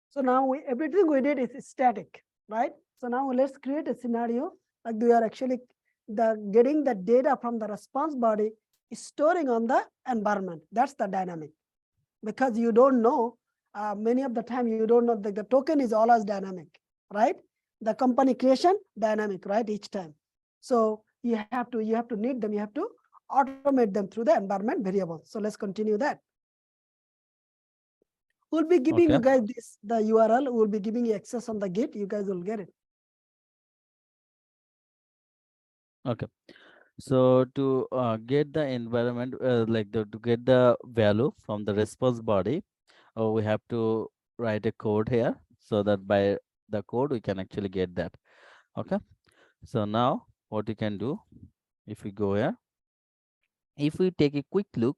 So now everything we did is static, right? So now let's create a scenario like we are actually getting the data from the response body is storing on the environment. That's the dynamic, because you don't know, many of the time you don't know that the token is always dynamic, right? The company creation dynamic, right, each time. So you have to need them, you have to automate them through the environment variable. So let's continue that. We'll be giving Okay. you guys this, the URL, we'll be giving you access on the Git, you guys will get it. Okay. So to get the environment, to get the value from the response body, we have to write a code here so that by the code we can actually get that. Okay. So now what you can do, if we go here, if we take a quick look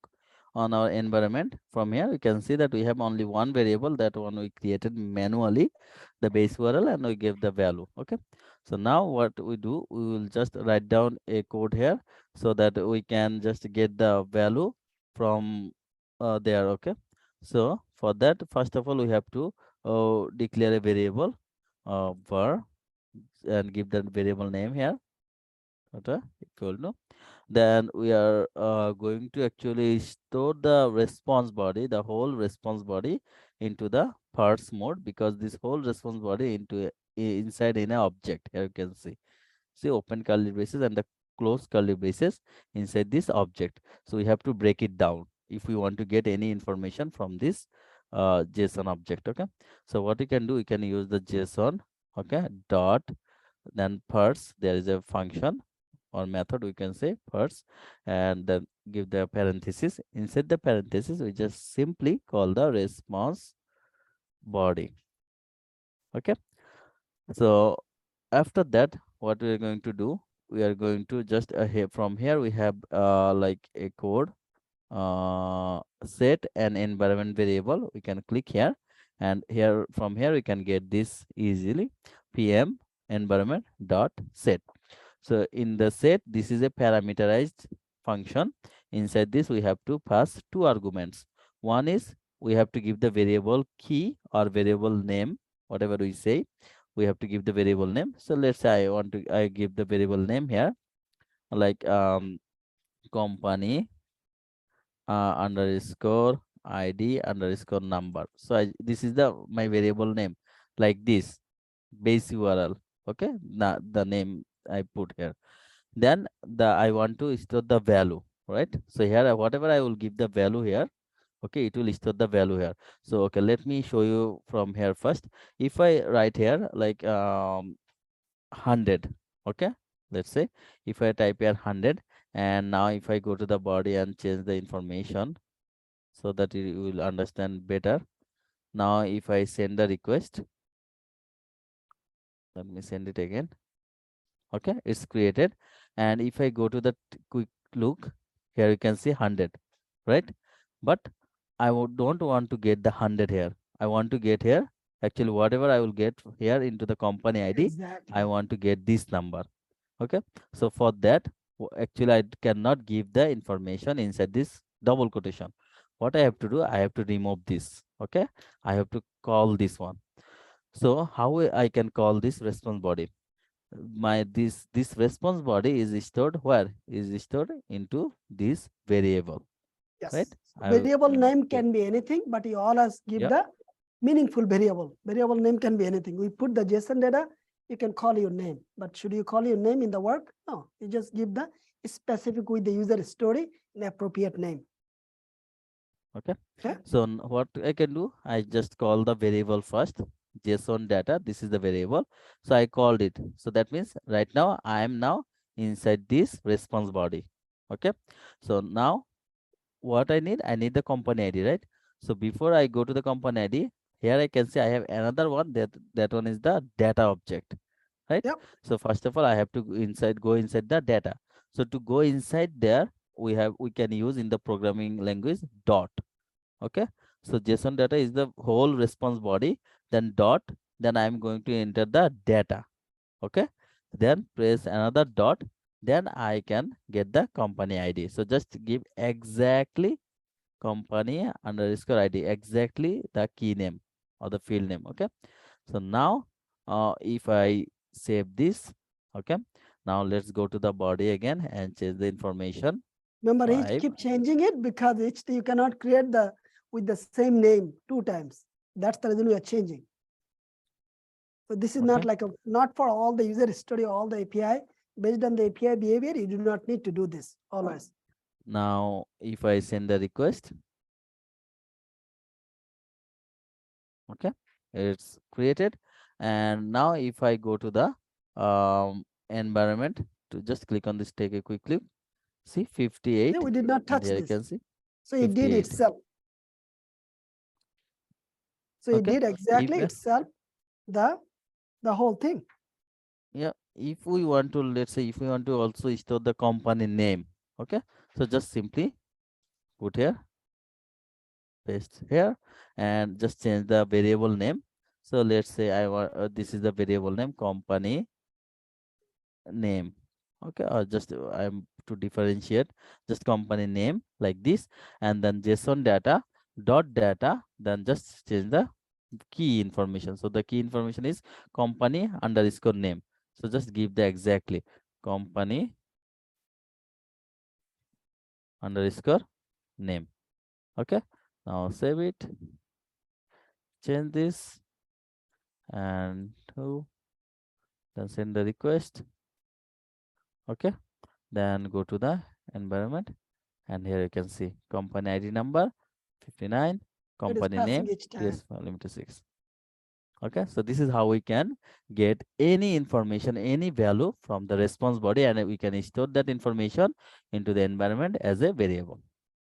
on our environment from here, we can see that we have only one variable, that one we created manually, the base URL, and we give the value. Okay. So now what we do, we will just write down a code here so that we can just get the value from there. Okay. So for that, first of all, we have to declare a variable var, and give that variable name here. Okay, equal to, then we are going to actually store the response body, the whole response body, into the parse mode, because this whole response body into inside in a object. Here you can see open curly braces and the close curly braces inside this object. So we have to break it down if we want to get any information from this JSON object. Okay, so what you can do, you can use the JSON, okay, dot, then parse, there is a function or method, we can say parse, and then give the parenthesis. Inside the parenthesis, we just simply call the response body. Okay, so after that, what we are going to do, we are going to just here, from here we have like a code, set an environment variable. We can click here, and here from here we can get this easily, pm environment dot set. So in the set, this is a parameterized function. Inside this, we have to pass two arguments. One is we have to give the variable key or variable name, whatever we say, we have to give the variable name. So let's say I give the variable name here, like company underscore ID underscore number. So this is the my variable name, like this, base URL. Okay, the name I put here. Then I want to store the value, right? So here whatever I will give the value here, okay, it will store the value here. So okay, let me show you from here first. If I write here like 100, okay, let's say if I type here 100, and now if I go to the body and change the information so that you will understand better. Now if I send the request, let me send it again. Okay, it's created. And if I go to the quick look, here you can see 100, right? But don't want to get the 100 here. I want to get here, actually whatever I will get here into the company ID, I Exactly. want to get this number. Okay, so for that, actually I cannot give the information inside this double quotation. What I have to do, I have to remove this. Okay, I have to call this one. So how I can call this response body? My this response body is stored where? Is stored into this variable, right? Yes. So I will variable name give, can be anything, but you always give yeah. the meaningful variable. Variable name can be anything. We put the JSON data, you can call your name. But should you call your name in the work? No, you just give the specific with the user story an appropriate name. Okay, Okay. so what I can do, I just call the variable first, JSON data, this is the variable. So I called it, so that means right now I am now inside this response body. Okay, so now what I need the company ID, right? So before I go to the company ID, here I can see I have another one, that one is the data object, right? Yep. So first of all, I have to go inside the data. So to go inside there, we can use in the programming language dot. Okay, so JSON data is the whole response body, then dot, then I am going to enter the data. Okay, then press another dot, then I can get the company ID. So just give exactly company underscore ID, exactly the key name. or the field name. Okay, so now if I save this, okay, now let's go to the body again and change the information. Remember, each 5. keep changing it because each you cannot create the with the same name 2 times. That's the reason we are changing. So this is not Okay, like not for all the user history, all the API. Based on the API behavior, you do not need to do this always. now if I send the request, okay, it's created. And now if I go to the environment, to just click on this, take a quick look, see Yeah, 58, we did not and touch here you this. can see So it did 58. itself. So it Okay, did if exactly itself the whole thing. yeah, if we want to, let's say if we want to also store the company name, okay, so just simply put here, paste here, and just change the variable name. So let's say I want this is the variable name, company name. Okay, or just I'm to differentiate, just company name like this, and then JSON data dot data, then just change the key information. So the key information is company underscore name. So just give the exactly company underscore name. Okay, now save it, change this, and then send the request. Okay, then go to the environment, and here you can see company ID number 59, It is company passing name each time. PS limited 6. Okay, so this is how we can get any information, any value from the response body, and we can store that information into the environment as a variable.